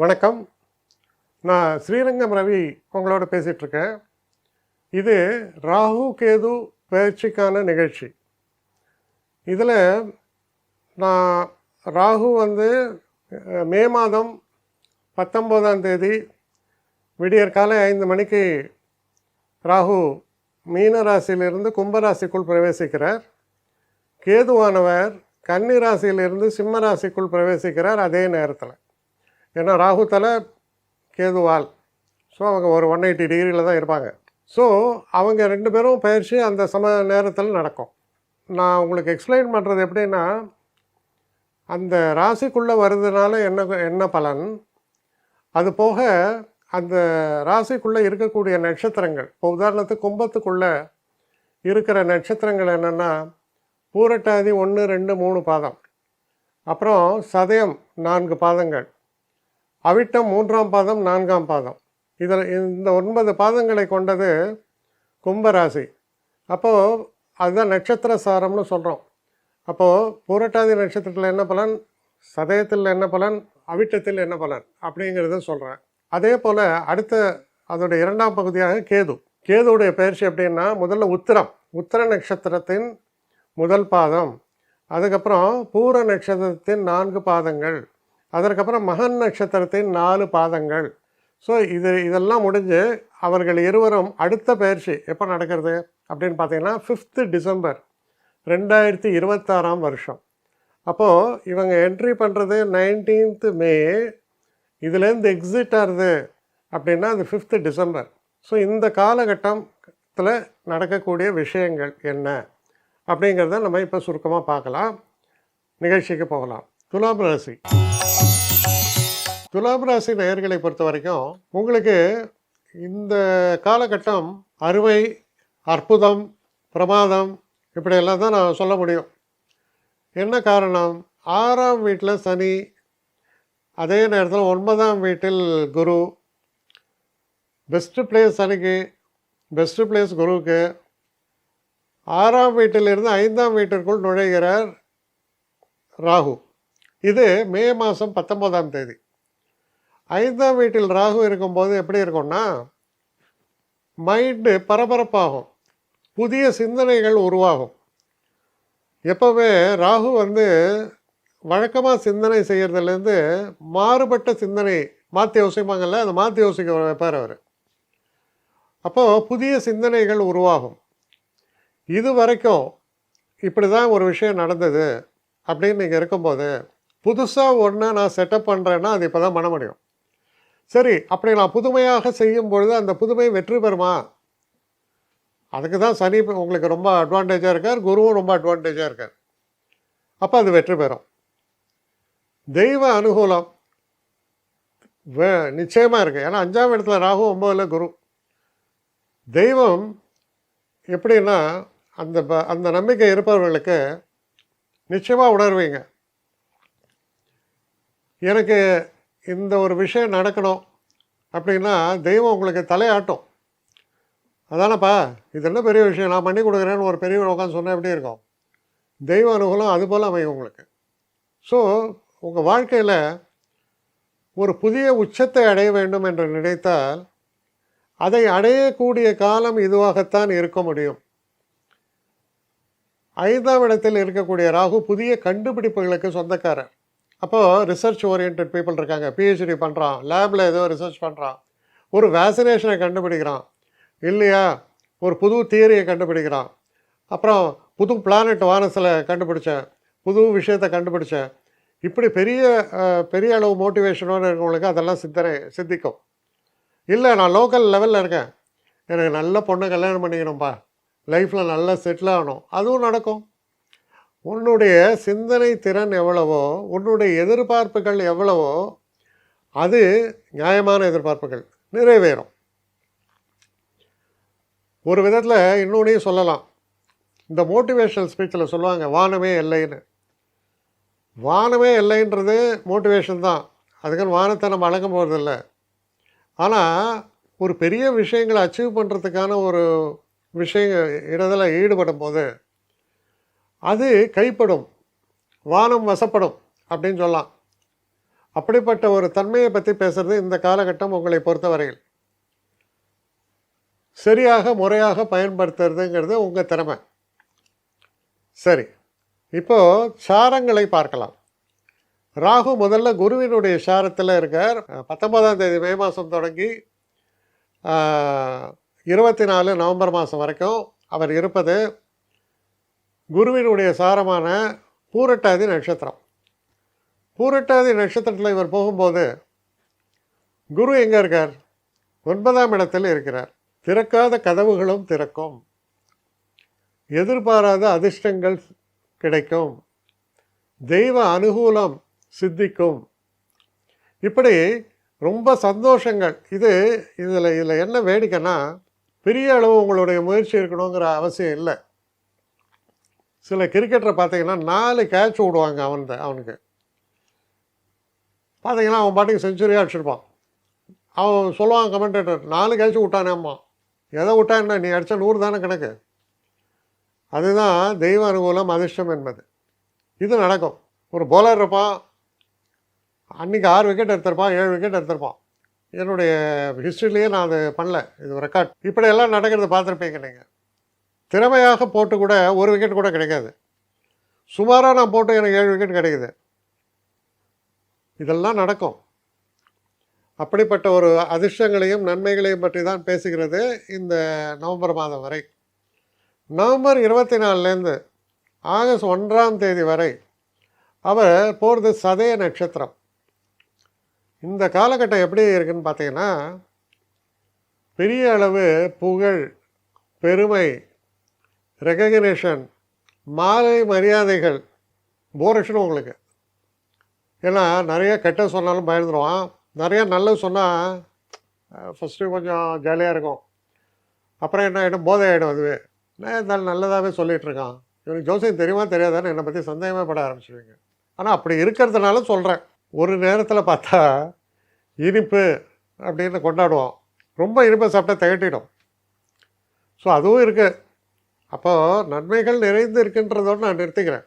வணக்கம். நான் ஸ்ரீரங்கம் ரவி உங்களோட பேசிகிட்ருக்கேன். இது ராகு கேது பயிற்சிக்கான நிகழ்ச்சி. இதில் நான் ராகு மே மாதம் 19ஆம் தேதி விடியற்காலை 5 மணிக்கு ராகு மீன ராசியிலிருந்து கும்பராசிக்குள் பிரவேசிக்கிறார். கேதுவானவர் கன்னி ராசியிலிருந்து சிம்ம ராசிக்குள் பிரவேசிக்கிறார் அதே நேரத்தில். ஏன்னா ராகு தலை கேதுவால். ஸோ அவங்க ஒரு 180 டிகிரியில் தான் இருப்பாங்க. ஸோ அவங்க 2 பேரும் பயிற்சி அந்த நேரத்தில் நடக்கும். நான் உங்களுக்கு எக்ஸ்பிளைன் பண்ணுறது எப்படின்னா, அந்த ராசிக்குள்ளே வருதுனால என்ன பலன், அது போக அந்த ராசிக்குள்ளே இருக்கக்கூடிய நட்சத்திரங்கள், இப்போ உதாரணத்துக்கு கும்பத்துக்குள்ளே இருக்கிற நட்சத்திரங்கள் என்னென்னா பூரட்டாதி 1, 2, 3 பாதம், அப்புறம் சதயம் 4 பாதங்கள், அவிட்டம் 3ஆம் பாதம் 4ஆம் பாதம். இதில் இந்த 9 பாதங்களை கொண்டது கும்பராசி. அப்போது அதுதான் நட்சத்திர சாரம்னு சொல்கிறோம். அப்போது பூரட்டாதி நட்சத்திரத்தில் என்ன பலன், சதயத்தில் என்ன பலன், அவிட்டத்தில் என்ன பலன் அப்படிங்கிறத சொல்கிறேன். அதே போல் அடுத்த அதோடைய 2ஆம் பகுதியாக கேதுவுடைய பயிற்சி எப்படின்னா, முதல்ல உத்திர நட்சத்திரத்தின் முதல் பாதம், அதுக்கப்புறம் பூர நட்சத்திரத்தின் 4 பாதங்கள், அதற்கப்புறம் மகன் நட்சத்திரத்தின் 4 பாதங்கள். ஸோ இதெல்லாம் முடிஞ்சு அவர்கள் இருவரும் அடுத்த பயிற்சி எப்போ நடக்கிறது அப்படின்னு பார்த்தீங்கன்னா 5th டிசம்பர் 2026ஆம் வருஷம். அப்போது இவங்க என்ட்ரி பண்ணுறது 19th மே, இதுலேருந்து எக்ஸிட் ஆகுது அப்படின்னா அது 5th டிசம்பர். ஸோ இந்த காலகட்டத்தில் நடக்கக்கூடிய விஷயங்கள் என்ன அப்படிங்கிறத நம்ம இப்போ சுருக்கமாக பார்க்கலாம். நிகழ்ச்சிக்கு போகலாம். துலாம் ராசி நேயர்களை பொறுத்த வரைக்கும் உங்களுக்கு இந்த காலகட்டம் அறுவை, அற்புதம், பிரமாதம் இப்படியெல்லாம் தான் நான் சொல்ல முடியும். என்ன காரணம், 6ஆம் வீட்டில் சனி, அதே நேரத்தில் 9ஆம் வீட்டில் குரு. பெஸ்ட்டு பிளேஸ் சனிக்கு, பெஸ்ட்டு பிளேஸ் குருவுக்கு. 6ஆம் வீட்டிலிருந்து 5ஆம் வீட்டிற்குள் நுழைகிறார் ராகு. இது மே மாதம் 19ஆம் தேதி. 5ஆம் வீட்டில் ராகு இருக்கும்போது எப்படி இருக்கும்னா, மைண்டு பரபரப்பாகும், புதிய சிந்தனைகள் உருவாகும். எப்போவே ராகு வழக்கமாக சிந்தனை செய்கிறதுலேருந்து மாறுபட்ட சிந்தனை மாற்றி யோசிப்பாங்கல்ல, அந்த மாற்றி யோசிக்க வைப்பார் அவர். அப்போது புதிய சிந்தனைகள் உருவாகும். இது வரைக்கும் இப்படி தான் ஒரு விஷயம் நடந்தது அப்படின்னு நீங்கள் இருக்கும்போது, புதுசாக ஒன்று நான் செட்டப் பண்ணுறேன்னா அது இப்போ தான் பண்ண முடியும். சரி, அப்படி நான் புதுமையாக செய்யும் பொழுது அந்த புதுமை வெற்றி பெறுமா? அதுக்கு தான் சனி உங்களுக்கு ரொம்ப அட்வான்டேஜாக இருக்கார், குருவும் ரொம்ப அட்வான்டேஜாக இருக்கார். அப்போ அது வெற்றி பெறும். தெய்வ அனுகூலம் நிச்சயமாக இருக்குது. ஏன்னா 5ஆம் இடத்துல ராகு, 9ல் குரு. தெய்வம் எப்படின்னா அந்த நம்பிக்கை இருப்பவர்களுக்கு நிச்சயமாக உணர்வீங்க, எனக்கு இந்த ஒரு விஷயம் நடக்கணும் அப்படின்னா தெய்வம் உங்களுக்கு தலையாட்டும். அதானப்பா, இது என்ன பெரிய விஷயம், நான் பண்ணி கொடுக்குறேன்னு ஒரு பெரியவர் உட்காந்து சொன்னால் எப்படி இருக்கும்? தெய்வ அனுகூலம் அதுபோல் அமையும் உங்களுக்கு. ஸோ உங்கள் வாழ்க்கையில் ஒரு புதிய உச்சத்தை அடைய வேண்டும் என்று நினைத்தால் அதை அடையக்கூடிய காலம் இதுவாகத்தான் இருக்க முடியும். 5ஆம் இடத்தில் இருக்கக்கூடிய ராகு புதிய கண்டுபிடிப்புகளுக்கு சொந்தக்காரர். அப்போது ரிசர்ச் ஓரியன்ட் பீப்புள் இருக்காங்க, பிஹெச்டி பண்ணுறான், லேபில் ஏதோ ரிசர்ச் பண்ணுறான், ஒரு வேக்சினேஷனை கண்டுபிடிக்கிறான் இல்லையா, ஒரு புது தியரியை கண்டுபிடிக்கிறான், அப்புறம் புது பிளானட் வானஸில் கண்டுபிடிச்சேன், புது விஷயத்தை கண்டுபிடிச்சேன். இப்படி பெரிய அளவு மோட்டிவேஷனோடு இருக்கவங்களுக்கு அதெல்லாம் சித்திக்கும். இல்லை, நான் லோக்கல் லெவலில் இருக்கேன், எனக்கு நல்ல பொண்ணை கல்யாணம் பண்ணிக்கணும்ப்பா, லைஃப்பில் நல்லா செட்டில் ஆகணும், அதுவும் நடக்கும். உன்னுடைய சிந்தனை திறன் எவ்வளவோ, உன்னுடைய எதிர்பார்ப்புகள் எவ்வளவோ, அது நியாயமான எதிர்பார்ப்புகள் நிறைவேறும். ஒரு விதத்தில் இன்னொன்றையும் சொல்லலாம். இந்த மோட்டிவேஷனல் ஸ்பீச்சில் சொல்லுவாங்க வானமே எல்லைன்னு. வானமே எல்லைன்றது மோட்டிவேஷன் தான், அதுக்குன்னு வானத்தை நம்ம அழக போகிறதில்ல. ஆனால் ஒரு பெரிய விஷயங்களை அச்சீவ் பண்ணுறதுக்கான ஒரு இடத்துல ஈடுபடும் போது அது கைப்படும், வானம் வசப்படும் அப்படின்னு சொல்லலாம். அப்படிப்பட்ட ஒரு தன்மையை பற்றி பேசுகிறது இந்த காலகட்டம் உங்களை பொறுத்தவரையில். சரியாக முறையாக பயன்படுத்துறதுங்கிறது உங்கள் திறமை. சரி, இப்போது சாரங்களை பார்க்கலாம். ராகு முதல்ல குருவினுடைய சாரத்தில் இருக்கார். 19ஆம் தேதி மே மாதம் தொடங்கி 24 நவம்பர் மாதம் வரைக்கும் அவர் இருப்பது குருவினுடைய சாரமான பூரட்டாதி நட்சத்திரம். பூரட்டாதி நட்சத்திரத்தில் இவர் போகும்போது குரு எங்கே இருக்கார்? 9ஆம் இடத்தில் இருக்கிறார். திறக்காத கதவுகளும் திறக்கும், எதிர்பாராத அதிர்ஷ்டங்கள் கிடைக்கும், தெய்வ அனுகூலம் சித்திக்கும், இப்படி ரொம்ப சந்தோஷங்கள். இதில் என்ன வேடிக்கைன்னா, பெரிய அளவு உங்களுடைய முயற்சி இருக்கணுங்கிற அவசியம் இல்லை. சில கிரிக்கெட்டரை பார்த்தீங்கன்னா 4 கேட்ச் விடுவாங்க. அவனுக்கு பார்த்தீங்கன்னா அவன் பாட்டுக்கு செஞ்சுரியாக அடிச்சிருப்பான். அவன் சொல்லுவான் கமெண்டேட்டர், 4 கேட்ச் விட்டானேம்மா. எதை விட்டா என்ன, நீ அடித்தா 100 தானே கணக்கு. அதுதான் தெய்வ அனுகூலம், அதிர்ஷ்டம் என்பது. இது நடக்கும். ஒரு போலர் இருப்பான், அன்றைக்கி 6 விக்கெட் எடுத்திருப்பான், 7 விக்கெட் எடுத்திருப்பான். என்னுடைய ஹிஸ்ட்ரியிலேயே நான் அது பண்ணல, இது ரெக்கார்ட். இப்படியெல்லாம் நடக்கிறது பார்த்துருப்பீங்க நீங்கள். திறமையாக போட்டு கூட 1 விக்கெட் கூட கிடைக்காது. சுமாராக நான் போட்டு எனக்கு 7 விக்கெட் கிடைக்குது. இதெல்லாம் நடக்கும். அப்படிப்பட்ட ஒரு அதிர்ஷ்டங்களையும் நன்மைகளையும் பற்றி தான் பேசுகிறது இந்த நவம்பர் மாதம் வரை. நவம்பர் 24லேருந்து ஆகஸ்ட் 1ஆம் தேதி வரை அவர் போகிறது சதய நட்சத்திரம். இந்த காலகட்டம் எப்படி இருக்குன்னு பார்த்தீங்கன்னா, பெரிய அளவு புகழ், பெருமை, ரெகக்னேஷன், மாலை மரியாதைகள் போரட்சணும் உங்களுக்கு. ஏன்னா நிறைய கெட்ட சொன்னாலும் பயந்துடுவான். நிறைய நல்லது சொன்னால் ஃபஸ்ட்டு கொஞ்சம் ஜாலியாக இருக்கும். அப்புறம் என்ன ஆகிடும், போதை ஆகிடும். அதுவே நான் இருந்தாலும் நல்லதாகவே சொல்லிகிட்ருக்கான், இவனுக்கு ஜோசியம் தெரியுமா தெரியாதான்னு என்னை பற்றி சந்தேகமே பட ஆரம்பிச்சிடுவீங்க. ஆனால் அப்படி இருக்கிறதுனால சொல்கிறேன். ஒரு நேரத்தில் பார்த்தா இனிப்பு அப்படின்னு கொண்டாடுவோம், ரொம்ப இனிப்பை சாப்பிட்டா திகட்டிடும். ஸோ அதுவும் இருக்குது. அப்போது நன்மைகள் நிறைந்து இருக்குன்றதோடு நான் நிறுத்திக்கிறேன்.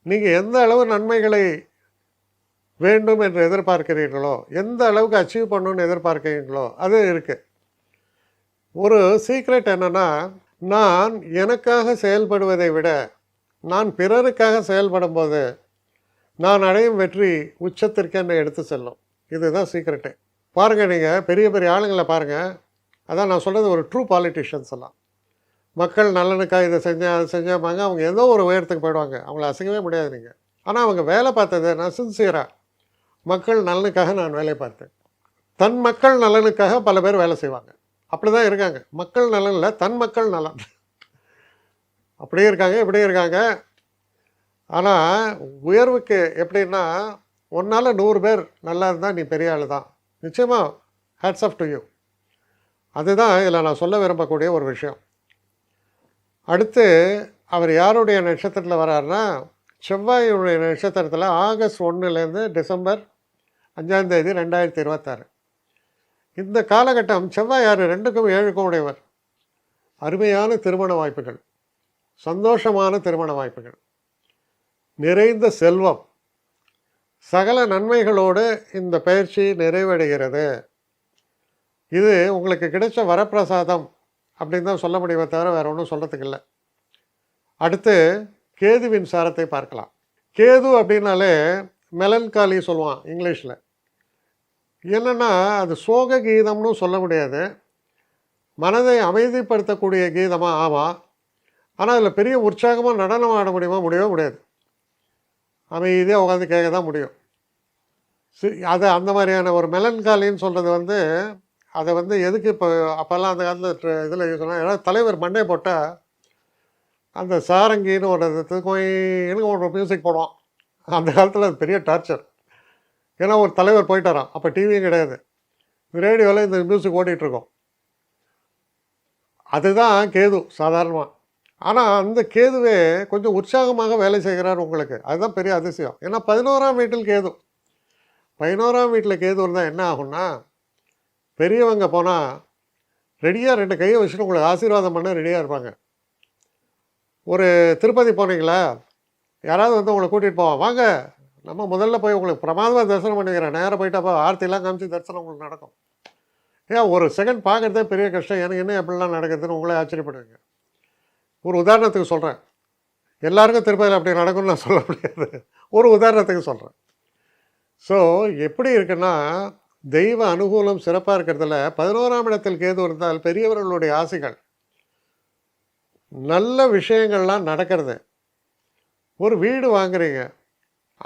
நீங்கள் எந்த அளவு நன்மைகளை வேண்டும் என்று எதிர்பார்க்கிறீர்களோ, எந்த அளவுக்கு அச்சீவ் பண்ணணுன்னு எதிர்பார்க்கிறீங்களோ அது இருக்குது. ஒரு சீக்ரெட் என்னென்னா, நான் எனக்காக செயல்படுவதை விட நான் பிறருக்காக செயல்படும் போது நான் அடையும் வெற்றி உச்சத்திற்கு என்னை எடுத்து செல்லும். இதுதான் சீக்ரெட்டு. பாருங்கள், நீங்கள் பெரிய பெரிய ஆளுங்களை பாருங்கள். அதான் நான் சொல்கிறது, ஒரு ட்ரூ பாலிட்டிஷியன்ஸ் எல்லாம் மக்கள் நலனுக்காக இதை செஞ்சேன் அதை செஞ்சாங்க, அவங்க ஏதோ ஒரு உயரத்துக்கு போயிடுவாங்க. அவங்கள அசைக்கவே முடியாது நீங்கள். ஆனால் அவங்க வேலை பார்த்தது, நான் சின்சியராக மக்கள் நலனுக்காக நான் வேலை பார்த்தேன். தன் மக்கள் நலனுக்காக பல பேர் வேலை செய்வாங்க. அப்படி தான் இருக்காங்க. மக்கள் நலனில் தன் மக்கள் நலன் அப்படியே இருக்காங்க, இப்படியே இருக்காங்க. ஆனால் உயர்வுக்கு எப்படின்னா, ஒன்றால் 100 பேர் நல்லா இருந்தால் நீ பெரிய ஆள் தான். நிச்சயமாக ஹேட்ஸ் ஆஃப் டு யூ. அதுதான் இதில் நான் சொல்ல விரும்பக்கூடிய ஒரு விஷயம். அடுத்து அவர் யாருடைய நட்சத்திரத்தில் வர்றாருன்னா, செவ்வாயுடைய நட்சத்திரத்தில் ஆகஸ்ட் 1லேருந்து டிசம்பர் 5ஆம் தேதி 2026. இந்த காலகட்டம் செவ்வாய் யார்? 2க்கும் 7க்கும் உடையவர். அருமையான திருமண வாய்ப்புகள், சந்தோஷமான திருமண வாய்ப்புகள், நிறைந்த செல்வம், சகல நன்மைகளோடு இந்த பயிற்சி நிறைவடைகிறது. இது உங்களுக்கு கிடைச்ச வரப்பிரசாதம் அப்படின்னு தான் சொல்ல முடியுமே தவிர வேறு ஒன்றும் சொல்கிறதுக்கு இல்லை. அடுத்து கேதுவின் சாரத்தை பார்க்கலாம். கேது அப்படின்னாலே மெலன்காலி சொல்லுவான் இங்கிலீஷில். என்னென்னா, அது சோக கீதம்னு சொல்ல முடியாது, மனதை அமைதிப்படுத்தக்கூடிய கீதமாக ஆமாம். ஆனால் அதில் பெரிய உற்சாகமாக நடனம் ஆட முடியுமா? முடியவே முடியாது. அமைதியாக உட்காந்து கேட்க தான் முடியும். அது அந்த மாதிரியான ஒரு மெலன்காலின்னு சொல்கிறது அதை எதுக்கு இப்போ அப்போல்லாம் அந்த காலத்தில் இதில் யூஸ் பண்ணால், ஏதாவது தலைவர் மண்டே போட்டால் அந்த சாரங்கின்னு ஒரு மியூசிக் போடுவான். அந்த காலத்தில் அது பெரிய டார்ச்சர். ஏன்னா ஒரு தலைவர் போயிட்டாராம், அப்போ டிவியும் கிடையாது, ரேடியோவில் இந்த மியூசிக் ஓடிட்டுருக்கோம். அதுதான் கேது சாதாரணமாக. ஆனால் அந்த கேதுவே கொஞ்சம் உற்சாகமாக வேலை செய்கிறார் உங்களுக்கு. அதுதான் பெரிய அதிசயம். ஏன்னா 11ஆம் வீட்டில் கேது. 11ஆம் வீட்டில் கேது இருந்தால் என்ன ஆகும்னா, பெரியவங்க போனால் ரெடியாக 2 கையை வச்சுட்டு உங்களுக்கு ஆசீர்வாதம் பண்ண ரெடியாக இருப்பாங்க. ஒரு திருப்பதி போனீங்களா, யாராவது உங்களை கூட்டிகிட்டு போவான், வாங்க நம்ம முதல்ல போய் உங்களுக்கு பிரமாதமாக தரிசனம் பண்ணிக்கிறேன், நேராக போயிட்டப்போ ஆர்த்திலாம் காமிச்சு தரிசனம் உங்களுக்கு நடக்கும். ஏன் ஒரு செகண்ட் பார்க்குறதே பெரிய கஷ்டம், எனக்கு என்ன எப்படிலாம் நடக்குதுன்னு உங்களே ஆச்சரியப்படுவீங்க. ஒரு உதாரணத்துக்கு சொல்கிறேன், எல்லாருக்கும் திருப்பதியில் அப்படி நடக்கும்னு நான் சொல்ல முடியாது, ஒரு உதாரணத்துக்கு சொல்கிறேன். ஸோ எப்படி இருக்குன்னா, தெய்வ அனுகூலம் சிறப்பாக இருக்கிறதுல 11ஆம் இடத்தில் கேது இருந்தால் பெரியவர்களுடைய ஆசைகள், நல்ல விஷயங்கள்லாம் நடக்கிறது. ஒரு வீடு வாங்குறீங்க,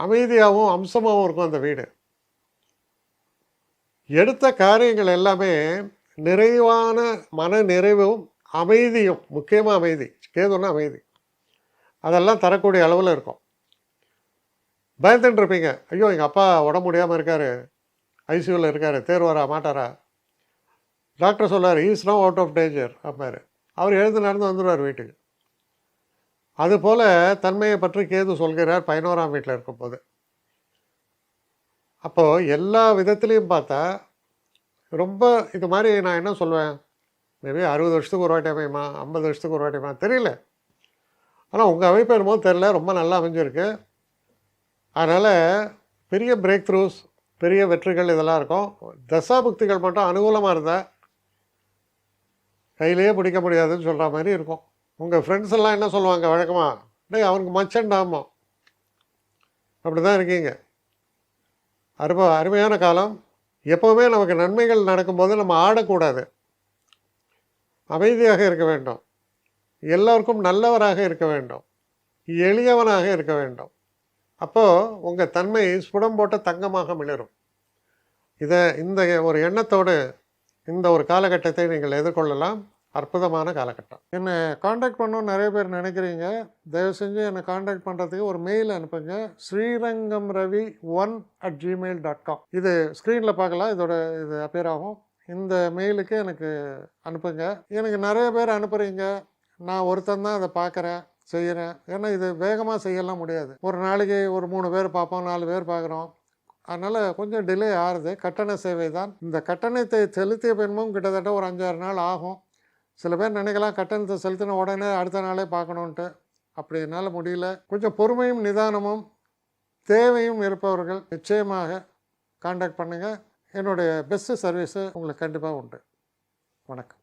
அமைதியாகவும் அம்சமாகவும் இருக்கும் அந்த வீடு. எடுத்த காரியங்கள் எல்லாமே நிறைவான மன நிறைவும் அமைதியும், முக்கியமாக அமைதி, கேதுன்னா அமைதி, அதெல்லாம் தரக்கூடிய அளவில் இருக்கும். பயந்துட்டு இருப்பீங்க, ஐயோ எங்கள் அப்பா உடம்பு முடியாமல் இருக்கார், ஐசியூவில் இருக்கார், தேர்வாரா மாட்டாரா, டாக்டர் சொல்லார் is now out of danger அப்பார், அவர் எழுந்து நடந்து வந்துடுவார் வீட்டுக்கு. அதுபோல் தன்மையை பற்றி கேது சொல்கிறார் 11ஆம் வீட்டில் இருக்கும்போது. அப்போது எல்லா விதத்துலேயும் பார்த்தா ரொம்ப இது மாதிரி நான் என்ன சொல்வேன், மேபி 60 வருஷத்துக்கு ஒரு வாட்டி அமையுமா, 50 வருஷத்துக்கு ஒரு வாட்டியுமா தெரியல, ஆனால் உங்கள் அமைப்பு என்னமோ தெரில, ரொம்ப நல்லா அமைஞ்சிருக்கு. அதனால் பெரிய பிரேக் த்ரூஸ், பெரிய வெற்றிகள் இதெல்லாம் இருக்கும். தசாபுக்திகள் மட்டும் அனுகூலமாக இருந்தால் கையிலேயே பிடிக்க முடியாதுன்னு சொல்கிற மாதிரி இருக்கும். உங்கள் ஃப்ரெண்ட்ஸ் எல்லாம் என்ன சொல்லுவாங்க வழக்கமாக, டேய் அவனுக்கு மச்சண்டாமோ, அப்படி தான் இருக்கீங்க. அருமையான காலம். எப்போவுமே நமக்கு நன்மைகள் நடக்கும்போது நம்ம ஆடக்கூடாது, அமைதியாக இருக்க வேண்டும், எல்லோருக்கும் நல்லவராக இருக்க வேண்டும், எளியவனாக இருக்க வேண்டும். அப்போது உங்கள் தன்மை சுடம் போட்ட தங்கமாக மிளரும். இந்த ஒரு எண்ணத்தோடு இந்த ஒரு காலகட்டத்தை நீங்கள் எதிர்கொள்ளலாம். அற்புதமான காலகட்டம். என்னை காண்டாக்ட் பண்ணணும்னு நிறைய பேர் நினைக்கிறீங்க. தயவு செஞ்சு என்னை காண்டாக்ட் பண்ணுறதுக்கு ஒரு மெயில் அனுப்புங்க, srirangamravi1@gmail.com. இது ஸ்க்ரீனில் பார்க்கலாம், இது அப்பியர் ஆகும். இந்த மெயிலுக்கு எனக்கு அனுப்புங்க. எனக்கு நிறைய பேர் அனுப்புகிறீங்க, நான் ஒருத்தன் தான் அதை பார்க்குறேன், செய்கிறேன். ஏன்னா இது வேகமாக செய்யலாம் முடியாது. ஒரு நாளைக்கு ஒரு 3 பேர் பார்ப்போம், 4 பேர் பார்க்குறோம். அதனால் கொஞ்சம் டிலே ஆகுது. கட்டண சேவை தான். இந்த கட்டணத்தை செலுத்திய பின்பும் கிட்டத்தட்ட ஒரு 5-6 நாள் ஆகும். சில பேர் நினைக்கலாம் கட்டணத்தை செலுத்தின உடனே அடுத்த நாளே பார்க்கணுன்ட்டு. அப்படி என்னால் முடியல. கொஞ்சம் பொறுமையும் நிதானமும் தேவையும் இருப்பவர்கள் நிச்சயமாக காண்டாக்ட் பண்ணுங்கள். என்னுடைய பெஸ்ட்டு சர்வீஸு உங்களுக்கு கண்டிப்பாக உண்டு. வணக்கம்.